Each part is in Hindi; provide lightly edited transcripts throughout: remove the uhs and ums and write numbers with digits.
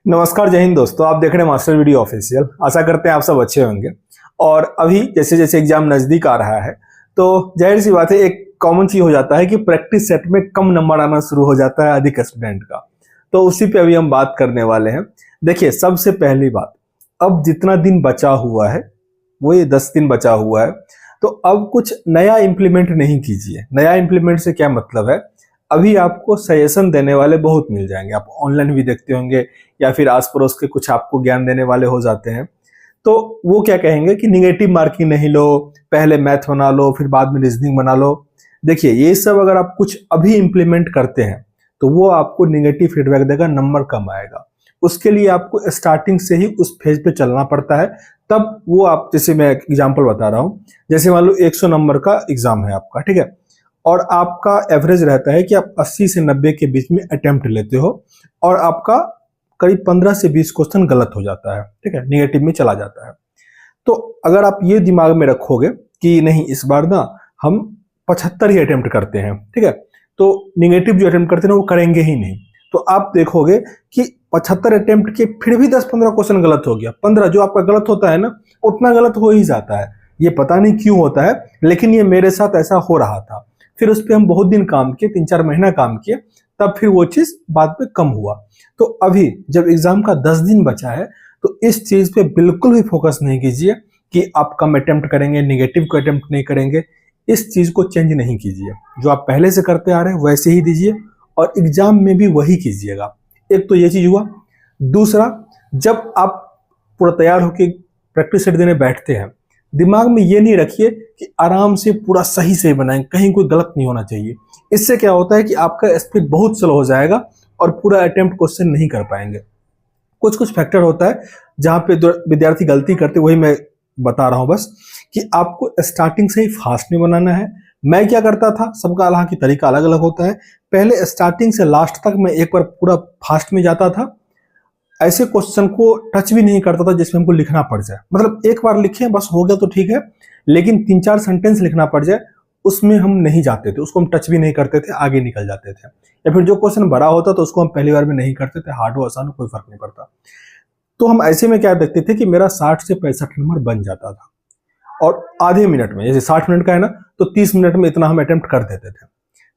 नमस्कार, जय हिंद दोस्तों। आप देख रहे हैं मास्टर वीडियो ऑफिशियल। आशा करते हैं आप सब अच्छे होंगे। और अभी जैसे जैसे एग्जाम नजदीक आ रहा है तो जाहिर सी बात है, एक कॉमन चीज हो जाता है कि प्रैक्टिस सेट में कम नंबर आना शुरू हो जाता है अधिक स्टूडेंट का। तो उसी पे अभी हम बात करने वाले हैं। देखिए, सबसे पहली बात, अब जितना दिन बचा हुआ है वो ये 10 दिन बचा हुआ है, तो अब कुछ नया इंप्लीमेंट नहीं कीजिए। नया इंप्लीमेंट से क्या मतलब है, अभी आपको सजेशन देने वाले बहुत मिल जाएंगे। आप ऑनलाइन भी देखते होंगे या फिर आस पड़ोस के कुछ आपको ज्ञान देने वाले हो जाते हैं। तो वो क्या कहेंगे कि निगेटिव मार्किंग नहीं लो, पहले मैथ बना लो फिर बाद में रीजनिंग बना लो। देखिए, ये सब अगर आप कुछ अभी इंप्लीमेंट करते हैं तो वो आपको निगेटिव फीडबैक देगा, नंबर कम आएगा। उसके लिए आपको स्टार्टिंग से ही उस फेज पे चलना पड़ता है। तब वो आप, जैसे मैं एग्जांपल बता रहा हूं, जैसे मान लो 100 नंबर का एग्जाम है आपका, ठीक है, और आपका एवरेज रहता है कि आप 80 से 90 के बीच में अटेम्प्ट लेते हो और आपका करीब 15 से 20 क्वेश्चन गलत हो जाता है, ठीक है, निगेटिव में चला जाता है। तो अगर आप ये दिमाग में रखोगे कि नहीं, इस बार ना हम 75 ही अटेम्प्ट करते हैं, ठीक है, तो निगेटिव जो अटेम्प्ट करते हैं वो करेंगे ही नहीं। तो आप देखोगे कि 75 अटेम्प्ट के फिर भी 10-15 क्वेश्चन गलत हो गया। 15 जो आपका गलत होता है ना, उतना गलत हो ही जाता है। ये पता नहीं क्यों होता है, लेकिन ये मेरे साथ ऐसा हो रहा था। फिर उस पर हम बहुत दिन काम किए, 3-4 महीना काम किए, तब फिर वो चीज बाद में कम हुआ। तो अभी जब एग्जाम का 10 दिन बचा है तो इस चीज पे बिल्कुल भी फोकस नहीं कीजिए कि आप कम अटेम्प्ट करेंगे, निगेटिव को अटेम्प्ट नहीं करेंगे। इस चीज को चेंज नहीं कीजिए। जो आप पहले से करते आ रहे हैं वैसे ही दीजिए और एग्जाम में भी वही कीजिएगा। एक तो ये चीज हुआ। दूसरा, जब आप पूरा तैयार होकर प्रैक्टिस सेट देने बैठते हैं, दिमाग में ये नहीं रखिए कि आराम से पूरा सही से बनाएं, कहीं कोई गलत नहीं होना चाहिए। इससे क्या होता है कि आपका स्पीड बहुत स्लो हो जाएगा और पूरा अटेम्प्ट क्वेश्चन नहीं कर पाएंगे। कुछ कुछ फैक्टर होता है जहां पे विद्यार्थी गलती करते, वही मैं बता रहा हूं बस, कि आपको स्टार्टिंग से ही फास्ट में बनाना है। मैं क्या करता था, सबका हालांकि तरीका अलग अलग होता है। पहले स्टार्टिंग से लास्ट तक मैं एक बार पूरा फास्ट में जाता था। ऐसे क्वेश्चन को टच भी नहीं करता था जिसमें हमको लिखना पड़ जाए। मतलब एक बार लिखे बस हो गया तो ठीक है, लेकिन 3-4 सेंटेंस लिखना पड़ जाए उसमें हम नहीं जाते थे। उसको हम टच भी नहीं करते थे, आगे निकल जाते थे। या फिर जो क्वेश्चन बड़ा होता तो उसको हम पहली बार में नहीं करते थे, हार्ड हो आसान हो कोई फर्क नहीं पड़ता। तो हम ऐसे में क्या देखते थे कि मेरा 60 से 65 नंबर बन जाता था और आधे मिनट में, जैसे 60 मिनट का है ना, तो 30 मिनट में इतना हम अटेम्प्ट कर देते थे।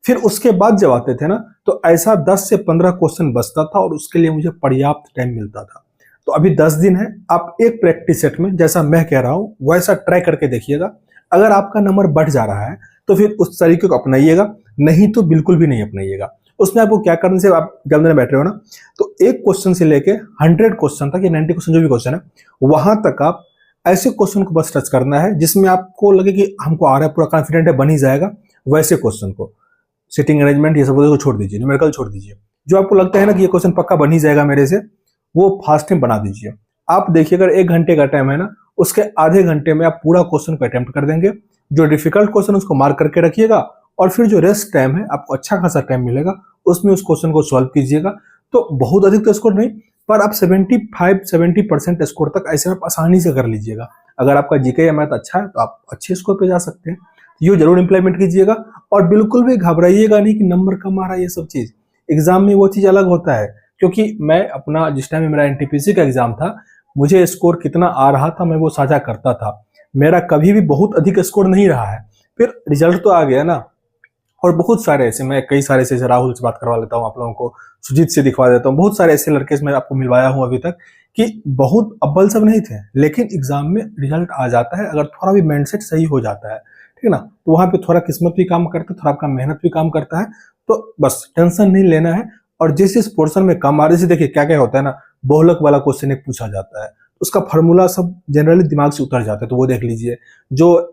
फिर उसके बाद जब आते थे ना, तो ऐसा 10 से 15 क्वेश्चन बचता था और उसके लिए मुझे पर्याप्त टाइम मिलता था। तो अभी 10 दिन है, आप एक प्रैक्टिस सेट में जैसा मैं कह रहा हूं वैसा ट्राई करके देखिएगा। अगर आपका नंबर बढ़ जा रहा है तो फिर उस तरीके को अपनाइएगा, नहीं तो बिल्कुल भी नहीं अपनाइएगा। उसमें आपको क्या करने से, आप जब देने बैठ रहे हो ना, तो एक क्वेश्चन से लेके 100 क्वेश्चन तक या 90 क्वेश्चन जो भी क्वेश्चन है, वहां तक आप ऐसे क्वेश्चन को बस टच करना है जिसमें आपको लगे कि हमको आ रहा है, पूरा कॉन्फिडेंट है, बन ही जाएगा। वैसे क्वेश्चन को, सिटिंग अरेंजमेंट ये सब को छोड़ दीजिए, न्यूमेरिकल छोड़ दीजिए। जो आपको लगता है ना कि ये क्वेश्चन पक्का बन ही जाएगा मेरे से, वो फास्ट में बना दीजिए। आप देखिए, अगर 1 घंटे का टाइम है ना, उसके आधे घंटे में आप पूरा क्वेश्चन को अटेम्प्ट कर देंगे। जो डिफिकल्ट क्वेश्चन उसको मार्क करके रखिएगा और फिर जो रेस्ट टाइम है आपको अच्छा खासा टाइम मिलेगा, उसमें उस क्वेश्चन को सॉल्व कीजिएगा। तो बहुत अधिक तो स्कोर नहीं, पर आप 75-70% स्कोर तक ऐसे आप आसानी से कर लीजिएगा। अगर आपका जीके या मैथ अच्छा है तो आप अच्छे स्कोर पे जा सकते हैं। ये जरूर इंप्लीमेंट कीजिएगा और बिल्कुल भी घबराइएगा नहीं कि नंबर कम आ रहा है। ये सब चीज एग्जाम में वो चीज अलग होता है, क्योंकि मैं अपना, जिस टाइम में मेरा एनटीपीसी का एग्जाम था, मुझे स्कोर कितना आ रहा था मैं वो साझा करता था। मेरा कभी भी बहुत अधिक स्कोर नहीं रहा है। फिर रिजल्ट तो आ गया ना। और बहुत सारे ऐसे, मैं कई सारे ऐसे, राहुल से बात करवा लेता हूँ आप लोगों को, सुजीत से दिखवा देता हूँ, बहुत सारे ऐसे लड़के मैं आपको मिलवाया हूँ अभी तक कि बहुत अव्वल सब नहीं थे, लेकिन एग्जाम में रिजल्ट आ जाता है अगर थोड़ा भी माइंडसेट सही हो जाता है, ठीक है ना। तो वहां पे थोड़ा किस्मत भी काम करता है, थोड़ा आपका मेहनत भी काम करता है। तो बस टेंशन नहीं लेना है। और जिस पोर्शन में कम आ रही है, देखिए क्या क्या होता है ना, बहुलक वाला क्वेश्चन एक पूछा जाता है, उसका फॉर्मूला सब जनरली दिमाग से उतर जाता है, तो वो देख लीजिए। जो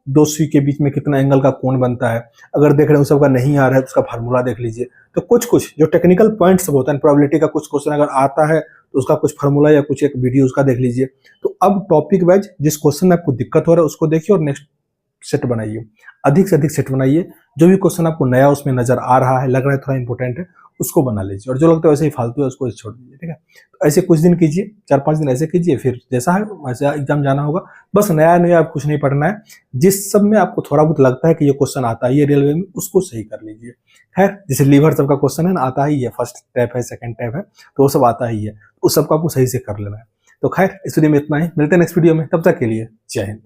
दो सुई के बीच में कितना एंगल का कोण बनता है, अगर देख रहे हो सबका नहीं आ रहा है तो उसका फार्मूला देख लीजिए। तो कुछ कुछ जो टेक्निकल पॉइंट्स सब होता है, प्रोबेबिलिटी का कुछ क्वेश्चन अगर आता है तो उसका कुछ फार्मूला या कुछ एक वीडियो उसका देख लीजिए। तो अब टॉपिक वाइज जिस क्वेश्चन में आपको दिक्कत हो रहा है उसको देखिए और नेक्स्ट सेट बनाइए, अधिक से अधिक सेट बनाइए। जो भी क्वेश्चन आपको नया उसमें नजर आ रहा है, लग रहा है थोड़ा इंपॉर्टेंट है, उसको बना लीजिए, और जो लगता है वैसे ही फालतू है उसको छोड़ दीजिए, ठीक है। तो ऐसे कुछ दिन कीजिए, 4-5 दिन ऐसे कीजिए, फिर जैसा है वैसा एग्जाम जाना होगा। बस नया नया आप कुछ नहीं पढ़ना है, जिस सब में आपको थोड़ा बहुत लगता है कि ये क्वेश्चन आता ही है रेलवे में, उसको सही कर लीजिए। खैर, जैसे लीवर सब का क्वेश्चन है ना, आता ही है, फर्स्ट टाइप है, सेकंड टाइप है, तो वो सब आता ही है, उस सबको आपको सही से कर लेना है। तो खैर, इस वीडियो में इतना ही, मिलते हैं नेक्स्ट वीडियो में, तब तक के लिए जय हिंद।